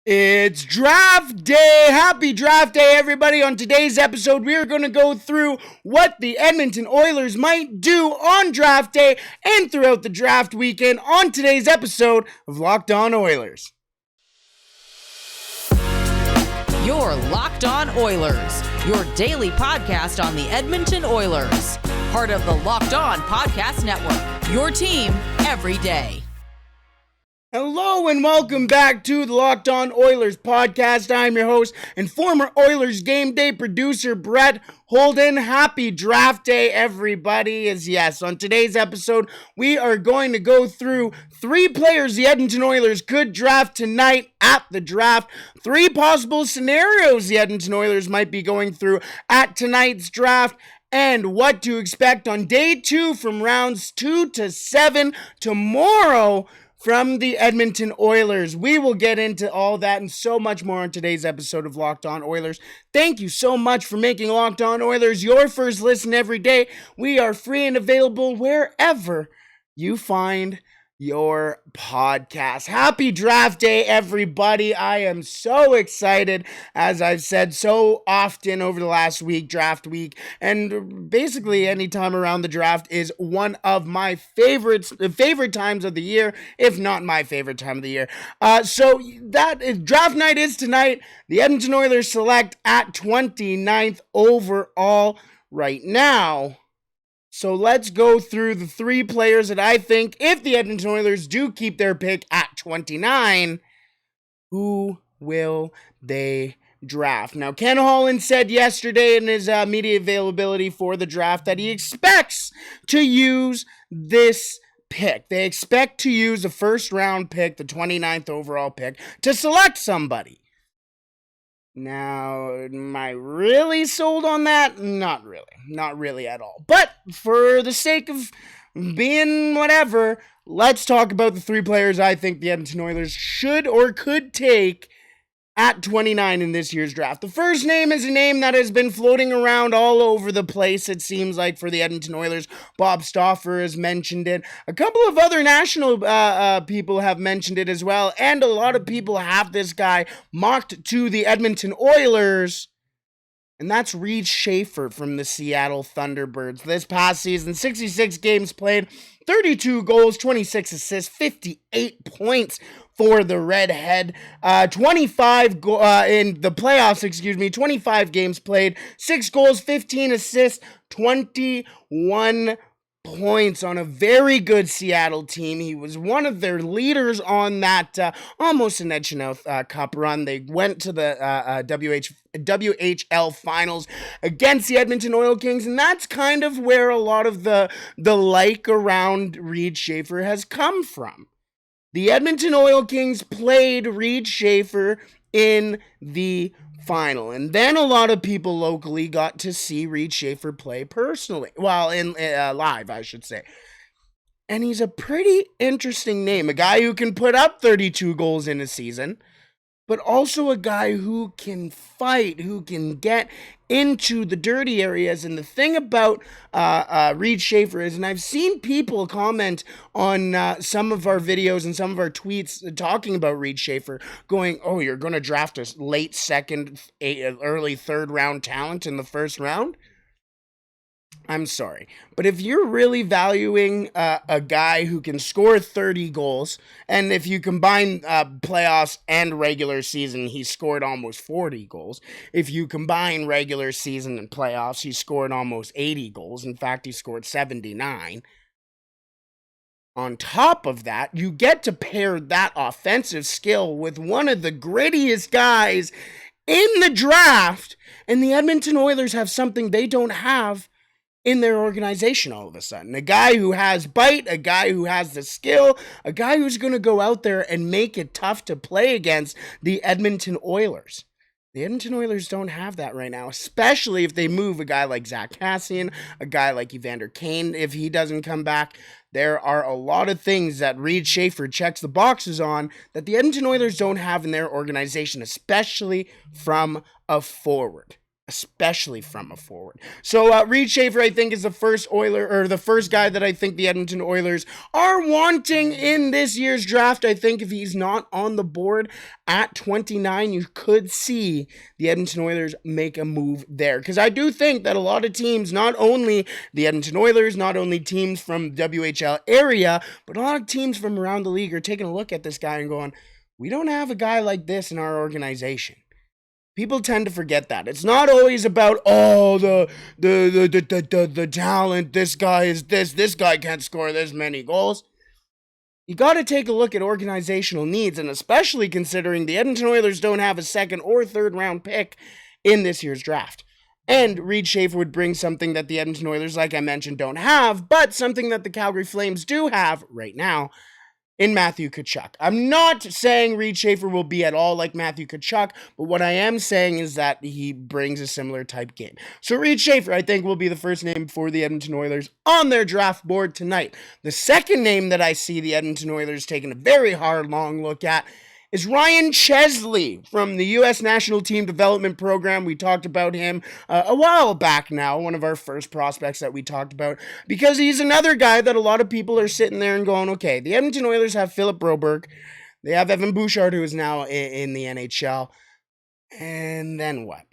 It's draft day. Happy draft day, everybody. On today's episode, we are going to go through what the Edmonton Oilers might do on draft day and throughout the draft weekend on today's episode of Locked On Oilers. You're Locked On Oilers, your daily podcast on the Edmonton Oilers. Part of the Locked On Podcast Network, your team every day. Hello and welcome back to the Locked On Oilers podcast. I'm your host and former Oilers game day producer, Brett Holden. Happy draft day, everybody. Yes, on today's episode, we are going to go through 3 players the Edmonton Oilers could draft tonight at the draft. 3 possible scenarios the Edmonton Oilers might be going through at tonight's draft. And what to expect on day 2 from rounds 2 to 7 tomorrow from the Edmonton Oilers. We will get into all that and so much more on today's episode of Locked On Oilers. Thank you so much for making Locked On Oilers your first listen every day. We are free and available wherever you find your podcast. Happy draft day, everybody. I am so excited, as I've said so often over the last week, draft week, and basically any time around the draft is one of my favorite times of the year, if not my favorite time of the year. So that is, draft night is tonight. The Edmonton Oilers select at 29th overall right now. So let's go through the 3 players that I think, if the Edmonton Oilers do keep their pick at 29, who will they draft? Now, Ken Holland said yesterday in his media availability for the draft that he expects to use this pick. They expect to use a first-round pick, the 29th overall pick, to select somebody. Now, am I really sold on that? Not really at all. But for the sake of being whatever, let's talk about the 3 players I think the Edmonton Oilers should or could take at 29 in this year's draft. The first name is a name that has been floating around all over the place, it seems like, for the Edmonton Oilers. Bob Stauffer has mentioned it. A couple of other national people have mentioned it as well, and a lot of people have this guy mocked to the Edmonton Oilers, and that's Reed Schaefer from the Seattle Thunderbirds. This past season, 66 games played, 32 goals, 26 assists, 58 points for the Redhead. 25 in the playoffs, 25 games played, 6 goals, 15 assists, 21 points on a very good Seattle team. He was one of their leaders on that almost an NHL Cup run. They went to the WHL finals against the Edmonton Oil Kings, and that's kind of where a lot of the like around Reed Schaefer has come from. The Edmonton Oil Kings played Reed Schaefer in the final, and then a lot of people locally got to see Reed Schaefer play personally. Well, in live, I should say. And he's a pretty interesting name. A guy who can put up 32 goals in a season, but also a guy who can fight, who can get into the dirty areas. And the thing about Reed Schaefer is, and I've seen people comment on some of our videos and some of our tweets talking about Reed Schaefer, going, oh, you're going to draft a late second, early third round talent in the first round? I'm sorry, but if you're really valuing a guy who can score 30 goals, and if you combine playoffs and regular season, he scored almost 40 goals. If you combine regular season and playoffs, he scored almost 80 goals. In fact, he scored 79. On top of that, you get to pair that offensive skill with one of the grittiest guys in the draft, and the Edmonton Oilers have something they don't have in their organization all of a sudden. A guy who has bite, a guy who has the skill, a guy who's going to go out there and make it tough to play against the Edmonton Oilers. The Edmonton Oilers don't have that right now, especially if they move a guy like Zach Kassian, a guy like Evander Kane, if he doesn't come back. There are a lot of things that Reed Schaefer checks the boxes on that the Edmonton Oilers don't have in their organization, especially from a forward. especially from a forward. So Reed Schaefer, I think, is the first guy that I think the Edmonton Oilers are wanting in this year's draft. I think if he's not on the board at 29, you could see the Edmonton Oilers make a move there. Because I do think that a lot of teams, not only the Edmonton Oilers, not only teams from WHL area, but a lot of teams from around the league are taking a look at this guy and going, we don't have a guy like this in our organization. People tend to forget that. It's not always about, the talent, this guy is this guy can't score this many goals. You got to take a look at organizational needs, and especially considering the Edmonton Oilers don't have a second or third round pick in this year's draft. And Reed Schaefer would bring something that the Edmonton Oilers, like I mentioned, don't have, but something that the Calgary Flames do have right now in Matthew Tkachuk. I'm not saying Reed Schaefer will be at all like Matthew Tkachuk, but what I am saying is that he brings a similar type game. So Reed Schaefer, I think, will be the first name for the Edmonton Oilers on their draft board tonight. The second name that I see the Edmonton Oilers taking a very hard, long look at is Ryan Chesley from the U.S. National Team Development Program. We talked about him a while back now, one of our first prospects that we talked about, because he's another guy that a lot of people are sitting there and going, okay, the Edmonton Oilers have Philip Broberg, they have Evan Bouchard, who is now in the NHL, and then what?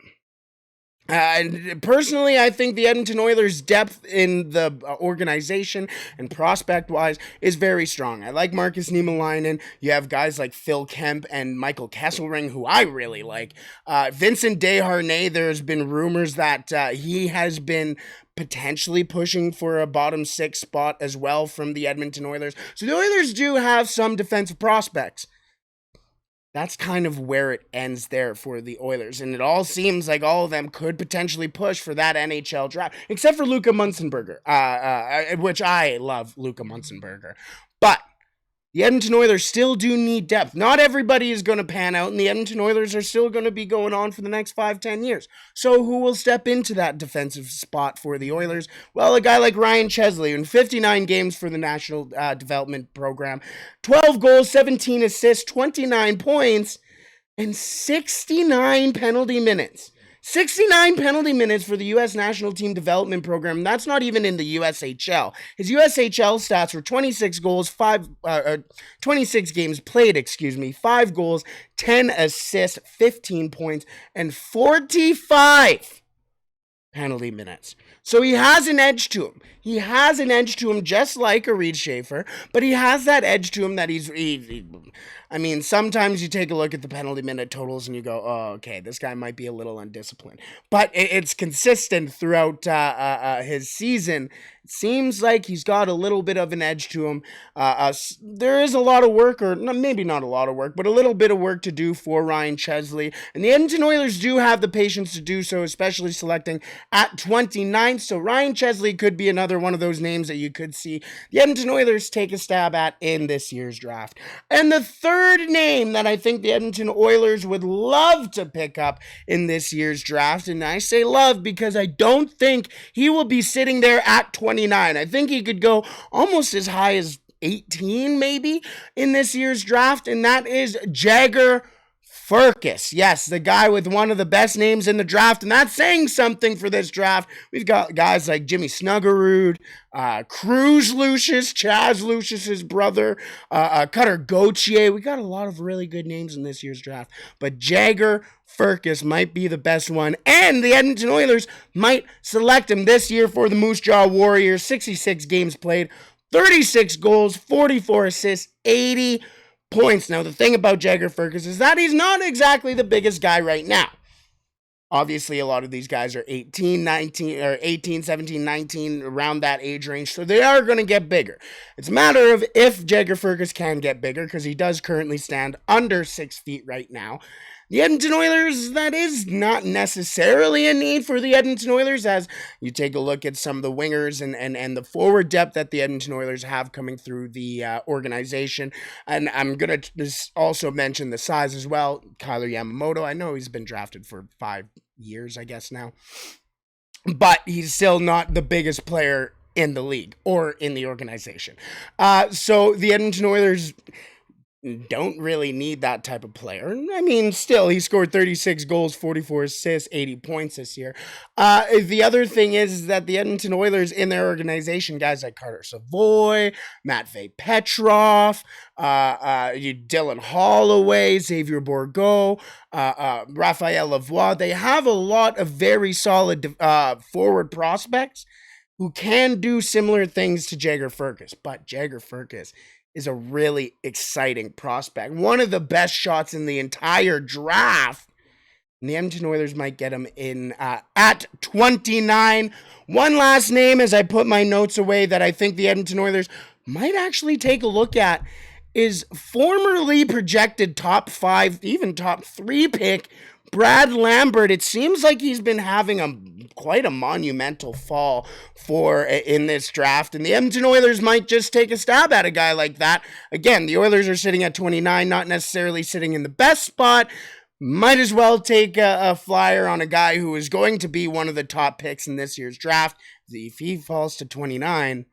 Personally, I think the Edmonton Oilers' depth in the organization and prospect-wise is very strong. I like Marcus Niemelainen. You have guys like Phil Kemp and Michael Kesselring, who I really like. Vincent Desharnais, there's been rumors that he has been potentially pushing for a bottom six spot as well from the Edmonton Oilers. So the Oilers do have some defensive prospects. That's kind of where it ends there for the Oilers. And it all seems like all of them could potentially push for that NHL draft, except for Luka Munzenberger, which I love Luka Munzenberger. But the Edmonton Oilers still do need depth. Not everybody is going to pan out, and the Edmonton Oilers are still going to be going on for the next 5-10 years. So who will step into that defensive spot for the Oilers? Well, a guy like Ryan Chesley in 59 games for the National Development Program, 12 goals, 17 assists, 29 points, and 69 penalty minutes. 69 penalty minutes for the U.S. National Team Development Program. That's not even in the USHL. His USHL stats were 26 goals, 26 games played, 5 goals, 10 assists, 15 points, and 45 penalty minutes. So he has an edge to him. He has an edge to him just like a Reed Schaefer, but he has that edge to him that I mean, sometimes you take a look at the penalty minute totals and you go, oh, okay, this guy might be a little undisciplined. But it's consistent throughout his season. It seems like he's got a little bit of an edge to him. There is a lot of work, or maybe not a lot of work, but a little bit of work to do for Ryan Chesley. And the Edmonton Oilers do have the patience to do so, especially selecting at 29. So Ryan Chesley could be another one of those names that you could see the Edmonton Oilers take a stab at in this year's draft. And the third name that I think the Edmonton Oilers would love to pick up in this year's draft, and I say love because I don't think he will be sitting there at 29. I think he could go almost as high as 18 maybe in this year's draft, and that is Jagger Firkus. Yes, the guy with one of the best names in the draft, and that's saying something for this draft. We've got guys like Jimmy Snuggerud, Cruz Lucius, Chaz Lucius's brother, Cutter Gauthier. We got a lot of really good names in this year's draft, but Jagger Firkus might be the best one, and the Edmonton Oilers might select him this year for the Moose Jaw Warriors. 66 games played, 36 goals, 44 assists, 80 points. Now, the thing about Jagger Firkus is that he's not exactly the biggest guy right now. Obviously, a lot of these guys are 18, 17, 19, around that age range, so they are going to get bigger. It's a matter of if Jagger Firkus can get bigger, because he does currently stand under 6 feet right now. The Edmonton Oilers, that is not necessarily a need for the Edmonton Oilers, as you take a look at some of the wingers and the forward depth that the Edmonton Oilers have coming through the organization. And I'm going to also mention the size as well. Kyler Yamamoto, I know he's been drafted for 5 years, I guess now, but he's still not the biggest player in the league or in the organization. So the Edmonton Oilers don't really need that type of player. I mean, still, he scored 36 goals, 44 assists, 80 points this year. The other thing is that the Edmonton Oilers in their organization, guys like Carter Savoy, Matvei Petrov, Dylan Holloway, Xavier Bourgault, Raphael Lavoie, they have a lot of very solid forward prospects who can do similar things to Jagger Firkus. But Jagger Firkus is a really exciting prospect. One of the best shots in the entire draft. And the Edmonton Oilers might get him in at 29. One last name as I put my notes away that I think the Edmonton Oilers might actually take a look at is formerly projected top 5, even top 3 pick, Brad Lambert. It seems like he's been having quite a monumental fall in this draft, and the Edmonton Oilers might just take a stab at a guy like that. Again, the Oilers are sitting at 29, not necessarily sitting in the best spot. Might as well take a flyer on a guy who is going to be one of the top picks in this year's draft. If he falls to 29,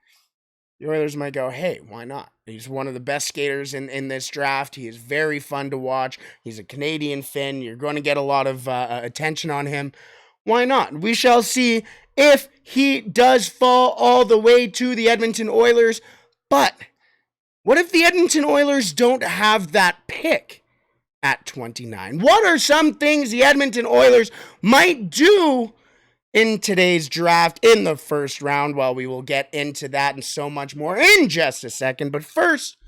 the Oilers might go, hey, why not? He's one of the best skaters in this draft. He is very fun to watch. He's a Canadian Finn. You're going to get a lot of attention on him. Why not? We shall see if he does fall all the way to the Edmonton Oilers. But what if the Edmonton Oilers don't have that pick at 29? What are some things the Edmonton Oilers might do in today's draft in the first round? Well, we will get into that and so much more in just a second. But first,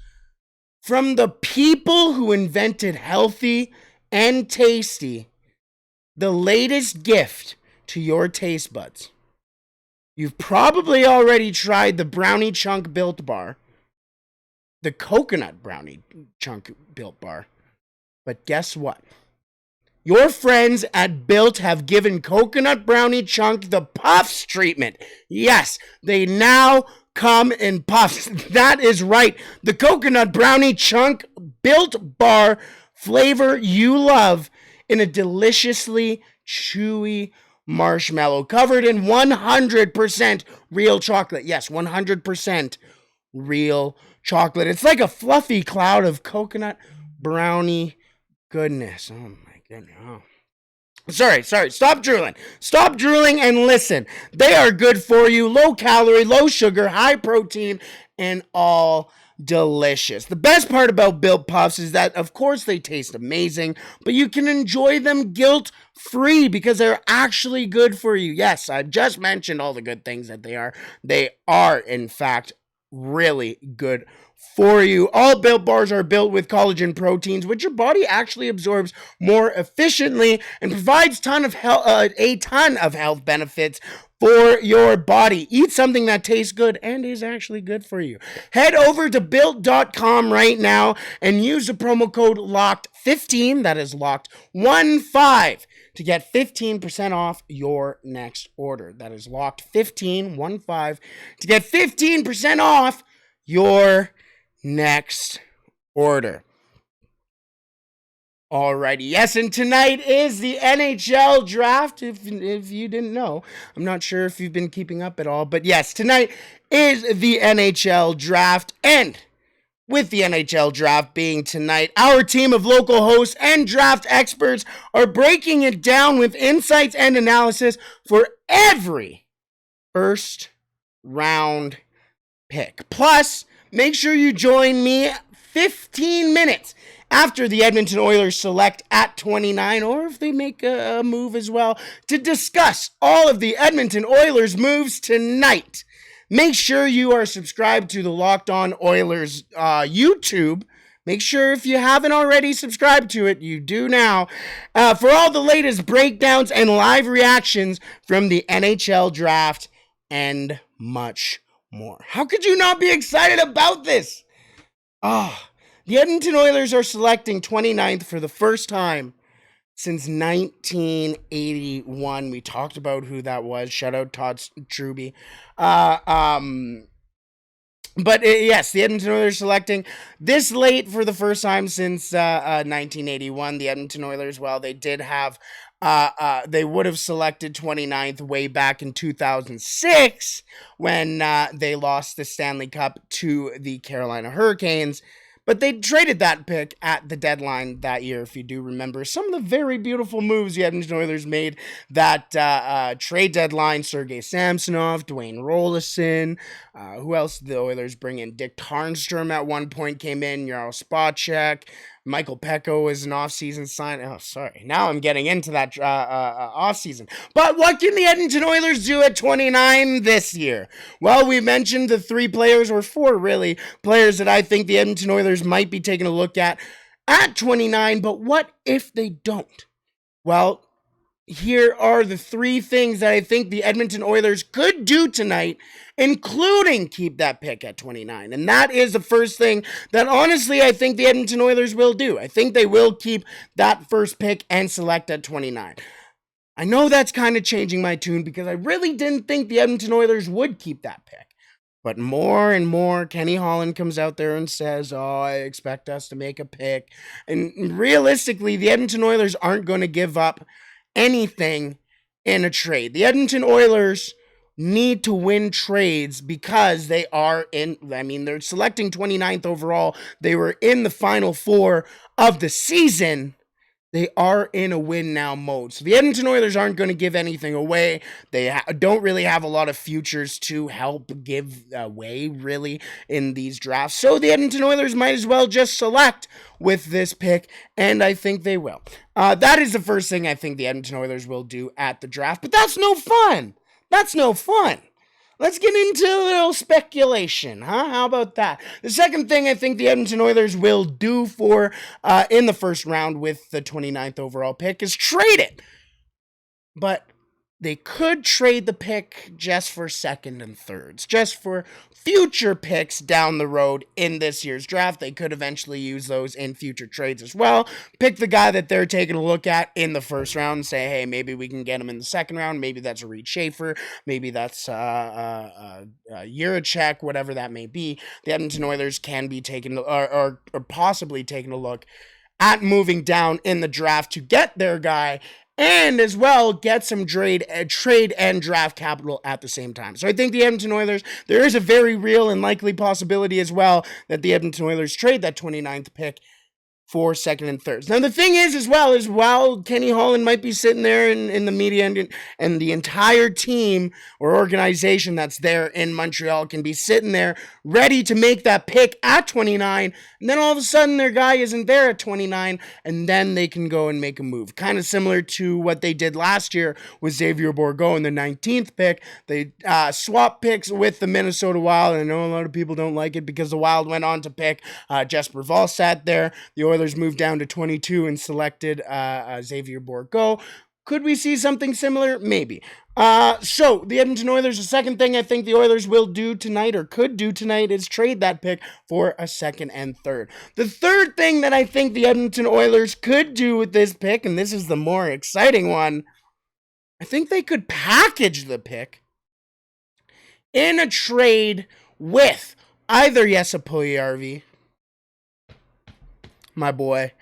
from the people who invented healthy and tasty, the latest gift to your taste buds. You've probably already tried the Brownie Chunk Built Bar, the Coconut Brownie Chunk Built Bar. But guess what? Your friends at Built have given Coconut Brownie Chunk the Puffs treatment. Yes, they now come in puffs. That is right. The Coconut Brownie Chunk Built Bar flavor you love in a deliciously chewy marshmallow covered in 100% real chocolate. Yes, 100% real chocolate. It's like a fluffy cloud of coconut brownie goodness. Oh my goodness. Oh. Sorry. Stop drooling and listen. They are good for you. Low calorie, low sugar, high protein, and all delicious. The best part about Built Puffs is that, of course, they taste amazing, but you can enjoy them guilt-free because they're actually good for you. Yes, I just mentioned all the good things that they are. They are, in fact, really good for you. All Built Bars are built with collagen proteins, which your body actually absorbs more efficiently and provides a ton of health benefits for your body. Eat something that tastes good and is actually good for you. Head over to Built.com right now and use the promo code LOCKED15, that is LOCKED15, to get 15% off your next order. That is LOCKED15, to get 15% off your next order. Alrighty, yes, and tonight is the NHL Draft, if you didn't know. I'm not sure if you've been keeping up at all, but yes, tonight is the NHL Draft, and with the NHL Draft being tonight, our team of local hosts and draft experts are breaking it down with insights and analysis for every first round pick. Plus, make sure you join me 15 minutes after the Edmonton Oilers select at 29, or if they make a move as well, to discuss all of the Edmonton Oilers moves tonight. Make sure you are subscribed to the Locked On Oilers YouTube. Make sure if you haven't already subscribed to it, you do now, for all the latest breakdowns and live reactions from the NHL Draft and much more. How could you not be excited about this? The Edmonton Oilers are selecting 29th for the first time since 1981. We talked about who that was. Shout out Todd Truby. Yes, the Edmonton Oilers selecting this late for the first time since 1981. The Edmonton Oilers, well, they did have they would have selected 29th way back in 2006 when they lost the Stanley Cup to the Carolina Hurricanes. But they traded that pick at the deadline that year, if you do remember. Some of the very beautiful moves the Edmonton Oilers made that trade deadline. Sergei Samsonov, Dwayne Rollison. Who else did the Oilers bring in? Dick Tarnstrom at one point came in. Jarl Spacek. Michael Pecco is an off-season sign. Oh, sorry. Now I'm getting into that off-season. But what can the Edmonton Oilers do at 29 this year? Well, we mentioned the 3 players, or 4 really, players that I think the Edmonton Oilers might be taking a look at 29. But what if they don't? Well, here are the 3 things that I think the Edmonton Oilers could do tonight, including keep that pick at 29. And that is the first thing that honestly I think the Edmonton Oilers will do. I think they will keep that first pick and select at 29. I know that's kind of changing my tune because I really didn't think the Edmonton Oilers would keep that pick. But more and more, Kenny Holland comes out there and says, I expect us to make a pick. And realistically, the Edmonton Oilers aren't going to give up anything in a trade. The Edmonton Oilers need to win trades because they're selecting 29th overall. They were in the final 4 of the season. They are in a win now mode. So the Edmonton Oilers aren't going to give anything away. They don't really have a lot of futures to help give away, really, in these drafts. So the Edmonton Oilers might as well just select with this pick, and I think they will. That is the first thing I think the Edmonton Oilers will do at the draft. But that's no fun. That's no fun. Let's get into a little speculation, huh? How about that? The second thing I think the Edmonton Oilers will do for in the first round with the 29th overall pick is trade it. But they could trade the pick just for second and thirds, just for future picks down the road in this year's draft. They could eventually use those in future trades as well. Pick the guy that they're taking a look at in the first round and say, hey, maybe we can get him in the second round. Maybe that's a Reed Schaefer. Maybe that's Jiricek, whatever that may be. The Edmonton Oilers can be taken or possibly taking a look at moving down in the draft to get their guy and as well get some trade and draft capital at the same time. So I think the Edmonton Oilers, there is a very real and likely possibility as well that the Edmonton Oilers trade that 29th pick for second and thirds. Now, the thing is while Kenny Holland might be sitting there in the media and the entire team or organization that's there in Montreal can be sitting there ready to make that pick at 29, and then all of a sudden their guy isn't there at 29, and then they can go and make a move. Kind of similar to what they did last year with Xavier Bourgault in the 19th pick. They swapped picks with the Minnesota Wild, and I know a lot of people don't like it because the Wild went on to pick Jesper Valsat there. The Oilers moved down to 22 and selected Xavier Bourgault. Could we see something similar? Maybe. So the Edmonton Oilers, the second thing I think the Oilers will do tonight or could do tonight is trade that pick for a second and third. The third thing that I think the Edmonton Oilers could do with this pick, and this is the more exciting one, I think they could package the pick in a trade with either Jesse Puljujärvi, my boy,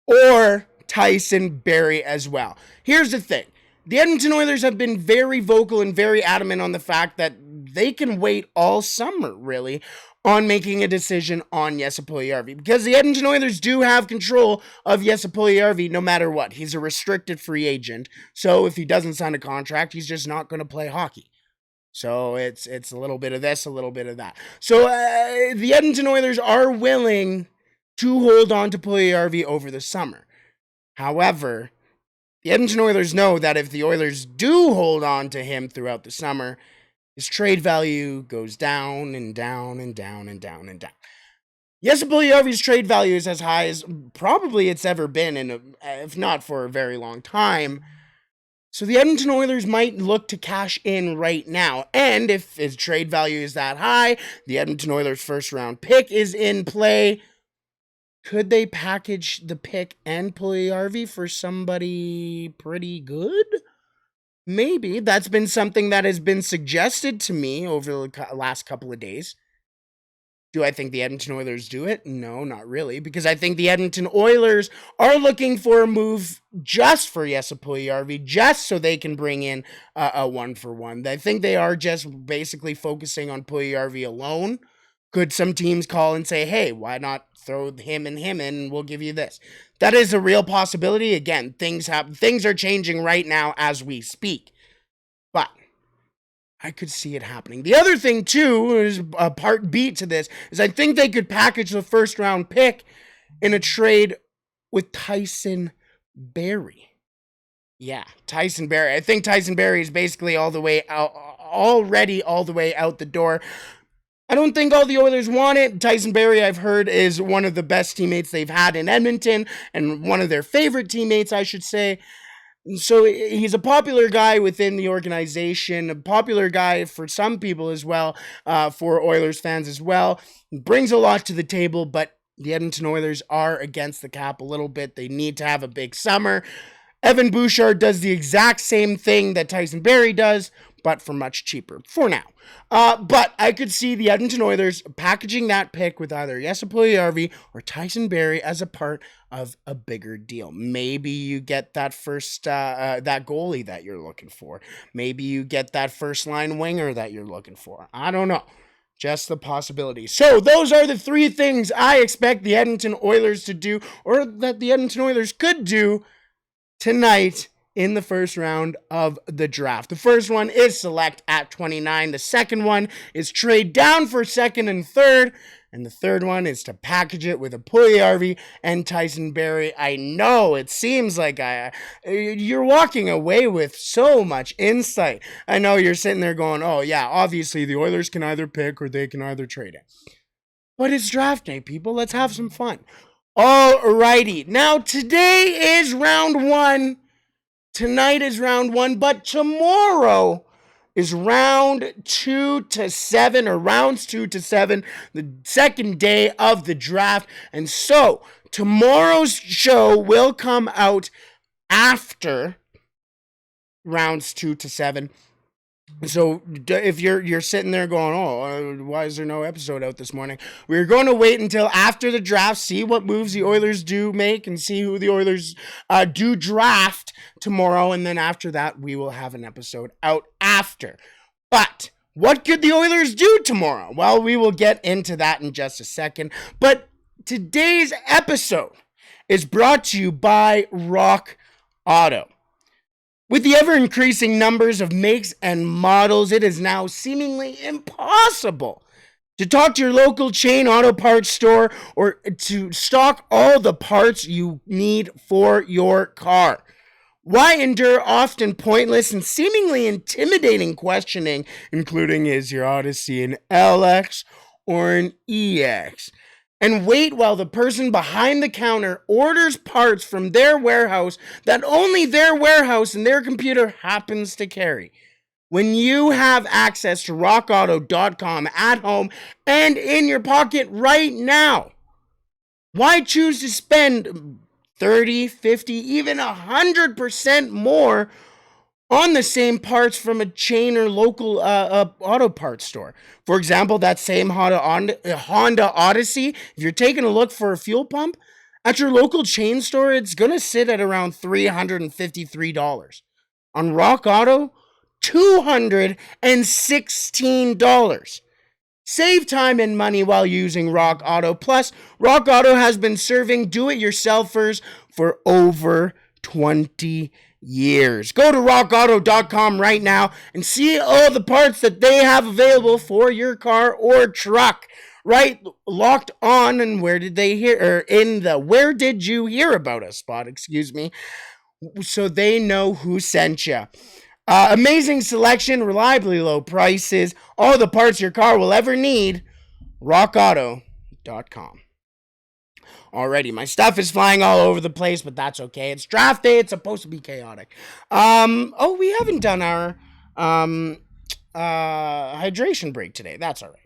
or Tyson Barrie as well. Here's the thing. The Edmonton Oilers have been very vocal and very adamant on the fact that they can wait all summer, really, on making a decision on Jesse Puljujärvi, because the Edmonton Oilers do have control of Jesse Puljujärvi no matter what. He's a restricted free agent, so if he doesn't sign a contract, he's just not going to play hockey. So it's a little bit of this, a little bit of that. So the Edmonton Oilers are willing to hold on to Puljujärvi over the summer. However, the Edmonton Oilers know that if the Oilers do hold on to him throughout the summer, his trade value goes down and down and down and down and down. Jesse Puljujärvi's trade value is as high as probably it's ever been, if not for a very long time. So the Edmonton Oilers might look to cash in right now. And if his trade value is that high, the Edmonton Oilers' first round pick is in play. Could they package the pick and Puljujärvi for somebody pretty good? Maybe. That's been something that has been suggested to me over the last couple of days. Do I think the Edmonton Oilers do it? No, not really, because I think the Edmonton Oilers are looking for a move just for Jesse Puljujärvi, just so they can bring in a one-for-one. I think they are just basically focusing on Puljujärvi alone. Could some teams call and say, hey, why not throw him in and we'll give you this? That is a real possibility. Again, things are changing right now as we speak. But I could see it happening. The other thing, too, is a part B to this, is I think they could package the first round pick in a trade with Tyson Barrie. Yeah, Tyson Barrie. I think Tyson Barrie is basically already all the way out the door. I don't think all the Oilers want it. Tyson Barrie, I've heard, is one of the best teammates they've had in Edmonton and one of their favorite teammates, I should say. So he's a popular guy within the organization, a popular guy for some people as well, for Oilers fans as well. He brings a lot to the table, but the Edmonton Oilers are against the cap a little bit. They need to have a big summer. Evan Bouchard does the exact same thing that Tyson Barrie does, but for much cheaper for now. But I could see the Edmonton Oilers packaging that pick with either Jesse Puljujärvi or Tyson Barrie as a part of a bigger deal. Maybe you get that first that goalie that you're looking for. Maybe you get that first line winger that you're looking for. I don't know. Just the possibility. So those are the three things I expect the Edmonton Oilers to do, or that the Edmonton Oilers could do tonight in the first round of the draft. The first one is select at 29. The second one is trade down for second and third. And the third one is to package it with a Puljujärvi and Tyson Barrie. I know it seems like you're walking away with so much insight. I know you're sitting there going, oh yeah, obviously the Oilers can either pick or they can either trade it. But it's draft day, people. Let's have some fun. Alrighty. Now today is round one. Tonight is round one, but tomorrow is round 2 to 7, or rounds 2 to 7, the second day of the draft. And so tomorrow's show will come out after rounds 2 to 7. So if you're sitting there going, why is there no episode out this morning? We're going to wait until after the draft, see what moves the Oilers do make, and see who the Oilers do draft tomorrow. And then after that, we will have an episode out after. But what could the Oilers do tomorrow? Well, we will get into that in just a second. But today's episode is brought to you by Rock Auto. With the ever-increasing numbers of makes and models, it is now seemingly impossible to talk to your local chain auto parts store or to stock all the parts you need for your car. Why endure often pointless and seemingly intimidating questioning, including is your Odyssey an LX or an EX? And wait while the person behind the counter orders parts from their warehouse that only their warehouse and their computer happens to carry. When you have access to rockauto.com at home and in your pocket right now, why choose to spend 30, 50, even 100% more on the same parts from a chain or local auto parts store? For example, that same Honda Odyssey, if you're taking a look for a fuel pump, at your local chain store, it's going to sit at around $353. On Rock Auto, $216. Save time and money while using Rock Auto. Plus, Rock Auto has been serving do-it-yourselfers for over 20 years. Go to rockauto.com right now and see all the parts that they have available for your car or truck. Right? Locked on, and where did you hear about us spot, so they know who sent you. Amazing selection, reliably low prices, all the parts your car will ever need. rockauto.com. Already, my stuff is flying all over the place, but that's okay. It's draft day. It's supposed to be chaotic. We haven't done our hydration break today. That's all right.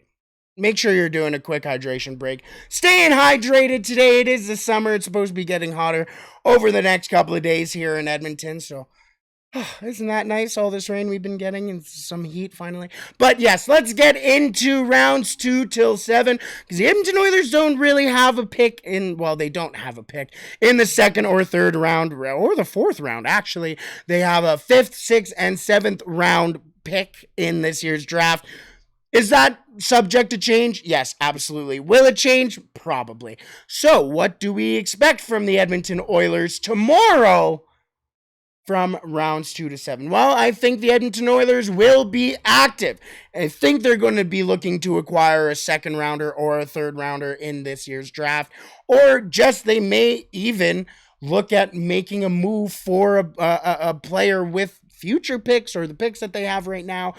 Make sure you're doing a quick hydration break. Staying hydrated today. It is the summer. It's supposed to be getting hotter over the next couple of days here in Edmonton. So, isn't that nice? All this rain we've been getting and some heat finally. But yes, let's get into rounds 2 till 7, because the Edmonton Oilers don't really have a pick they don't have a pick in the second or third round, or the fourth round, actually. They have a 5th, 6th, and 7th round pick in this year's draft. Is that subject to change? Yes, absolutely. Will it change? Probably. So, what do we expect from the Edmonton Oilers tomorrow from rounds 2 to 7? Well, I think the Edmonton Oilers will be active. I think they're going to be looking to acquire a second rounder or a third rounder in this year's draft, or just they may even look at making a move for a player with future picks or the picks that they have right now.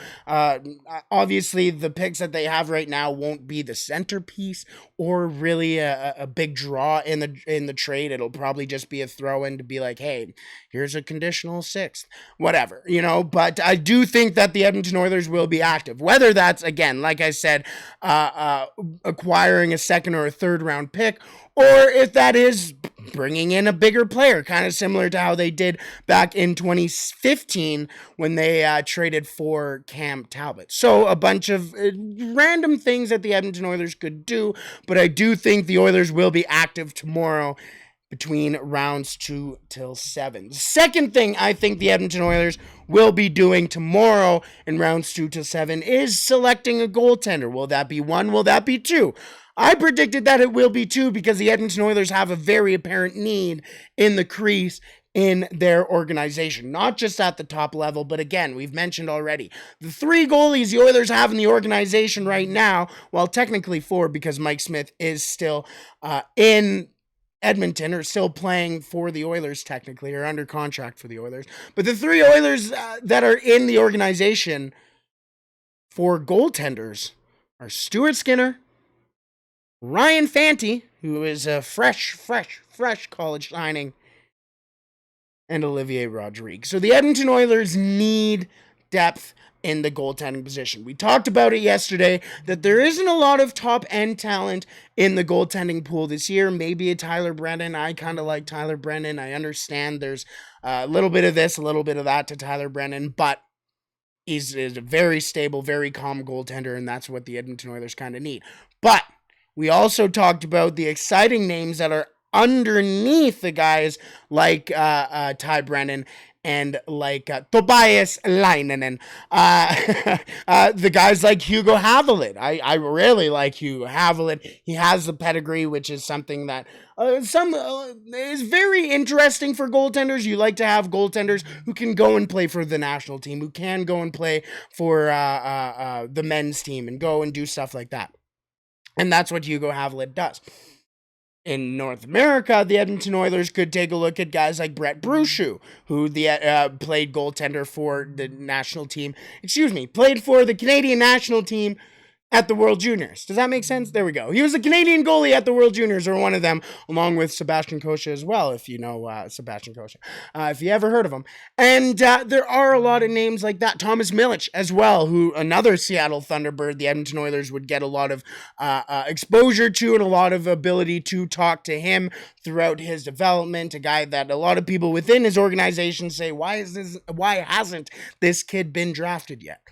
Obviously, the picks that they have right now won't be the centerpiece or really a big draw in the trade. It'll probably just be a throw in to be like, hey, here's a conditional sixth, whatever, But I do think that the Edmonton Oilers will be active. Whether that's, again, like I said, acquiring a second or a third round pick, or if that is bringing in a bigger player, kind of similar to how they did back in 2015 when they traded for Cam Talbot. So a bunch of random things that the Edmonton Oilers could do, but I do think the Oilers will be active tomorrow between rounds 2 till 7. The second thing I think the Edmonton Oilers will be doing tomorrow in rounds 2 till 7 is selecting a goaltender. Will that be 1? Will that be 2? I predicted that it will be 2 because the Edmonton Oilers have a very apparent need in the crease in their organization, not just at the top level, but again, we've mentioned already, the 3 goalies the Oilers have in the organization right now, well, technically 4 because Mike Smith is still in Edmonton, or still playing for the Oilers technically, or under contract for the Oilers, but the 3 Oilers that are in the organization for goaltenders are Stuart Skinner, Ryan Fanti, who is a fresh college signing, and Olivier Rodrigue. So the Edmonton Oilers need depth in the goaltending position. We talked about it yesterday that there isn't a lot of top-end talent in the goaltending pool this year. Maybe a Tyler Brennan. I kind of like Tyler Brennan. I understand there's a little bit of this, a little bit of that to Tyler Brennan, but he's a very stable, very calm goaltender, and that's what the Edmonton Oilers kind of need. But we also talked about the exciting names that are underneath the guys like Ty Brennan and like Tobias Lainen, the guys like Hugo Havelid. I really like Hugo Havelid. He has the pedigree, which is something that is very interesting for goaltenders. You like to have goaltenders who can go and play for the national team, who can go and play for the men's team and go and do stuff like that. And that's what Hugo Havelid does. In North America, the Edmonton Oilers could take a look at guys like Brett Bruchou, who played goaltender for the national team. Played for the Canadian national team at the World Juniors. Does that make sense? There we go. He was a Canadian goalie at the World Juniors, or one of them, along with Sebastian Cossa as well, if you know Sebastian Cossa, if you ever heard of him. And there are a lot of names like that. Thomas Milic as well, who another Seattle Thunderbird the Edmonton Oilers would get a lot of exposure to and a lot of ability to talk to him throughout his development. A guy that a lot of people within his organization say, why hasn't this kid been drafted yet?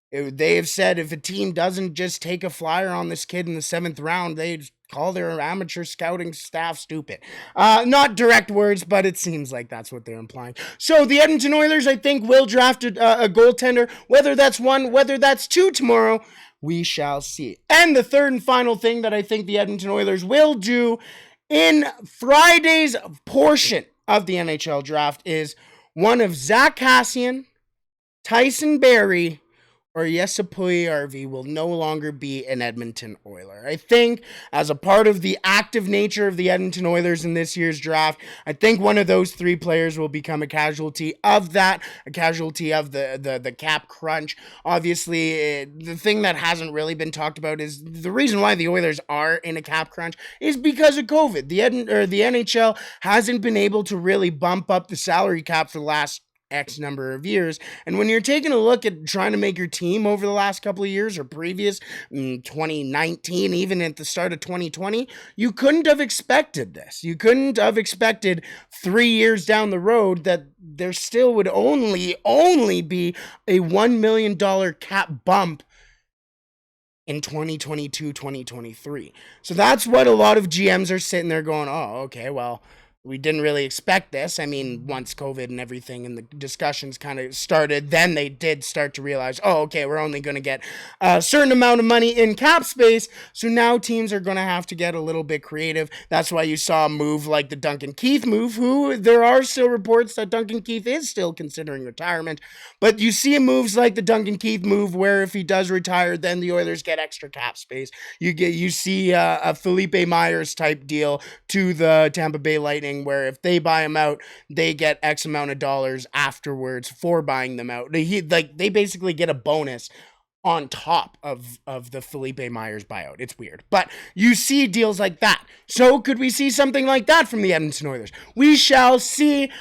They have said if a team doesn't just take a flyer on this kid in the 7th round, they call their amateur scouting staff stupid. Not direct words, but it seems like that's what they're implying. So the Edmonton Oilers, I think, will draft a goaltender. Whether that's 1, whether that's 2 tomorrow, we shall see. And the third and final thing that I think the Edmonton Oilers will do in Friday's portion of the NHL Draft is one of Zach Kassian, Tyson Barrie, or Jesse Puljujärvi will no longer be an Edmonton Oiler. I think as a part of the active nature of the Edmonton Oilers in this year's draft, I think one of those 3 players will become a casualty of that, a casualty of the cap crunch. Obviously, the thing that hasn't really been talked about is the reason why the Oilers are in a cap crunch is because of COVID. The NHL hasn't been able to really bump up the salary cap for the last X number of years. And when you're taking a look at trying to make your team over the last couple of years or previous, 2019, even at the start of 2020, you couldn't have expected this. You couldn't have expected 3 years down the road that there still would only be a $1 million cap bump in 2022, 2023. So that's what a lot of GMs are sitting there going, oh, okay, well, we didn't really expect this. I mean, once COVID and everything and the discussions kind of started, then they did start to realize, oh, okay, we're only going to get a certain amount of money in cap space. So now teams are going to have to get a little bit creative. That's why you saw a move like the Duncan Keith move, who there are still reports that Duncan Keith is still considering retirement. But you see moves like the Duncan Keith move where if he does retire, then the Oilers get extra cap space. You see a Felipe Myers type deal to the Tampa Bay Lightning, where if they buy him out, they get X amount of dollars afterwards for buying them out. They basically get a bonus on top of the Felipe Myers buyout. It's weird. But you see deals like that. So could we see something like that from the Edmonton Oilers? We shall see.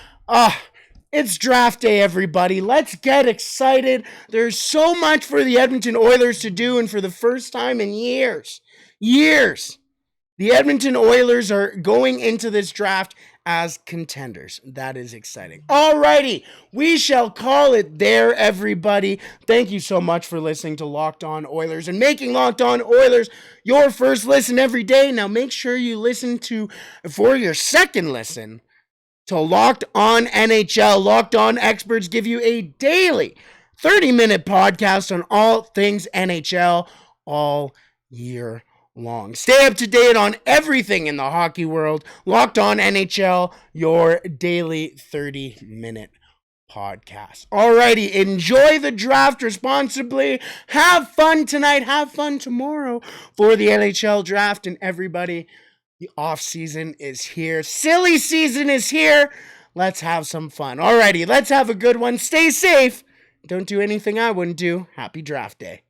It's draft day, everybody. Let's get excited. There's so much for the Edmonton Oilers to do, and for the first time in years, the Edmonton Oilers are going into this draft as contenders. That is exciting. Alrighty, we shall call it there, everybody. Thank you so much for listening to Locked On Oilers and making Locked On Oilers your first listen every day. Now make sure you listen for your second listen to Locked On NHL. Locked On experts give you a daily 30-minute podcast on all things NHL all year long. Stay up to date on everything in the hockey world. Locked On NHL, your daily 30-minute podcast. Alrighty, enjoy the draft responsibly. Have fun tonight. Have fun tomorrow for the NHL draft. And everybody, the off season is here. Silly season is here. Let's have some fun. Alrighty, let's have a good one. Stay safe. Don't do anything I wouldn't do. Happy draft day.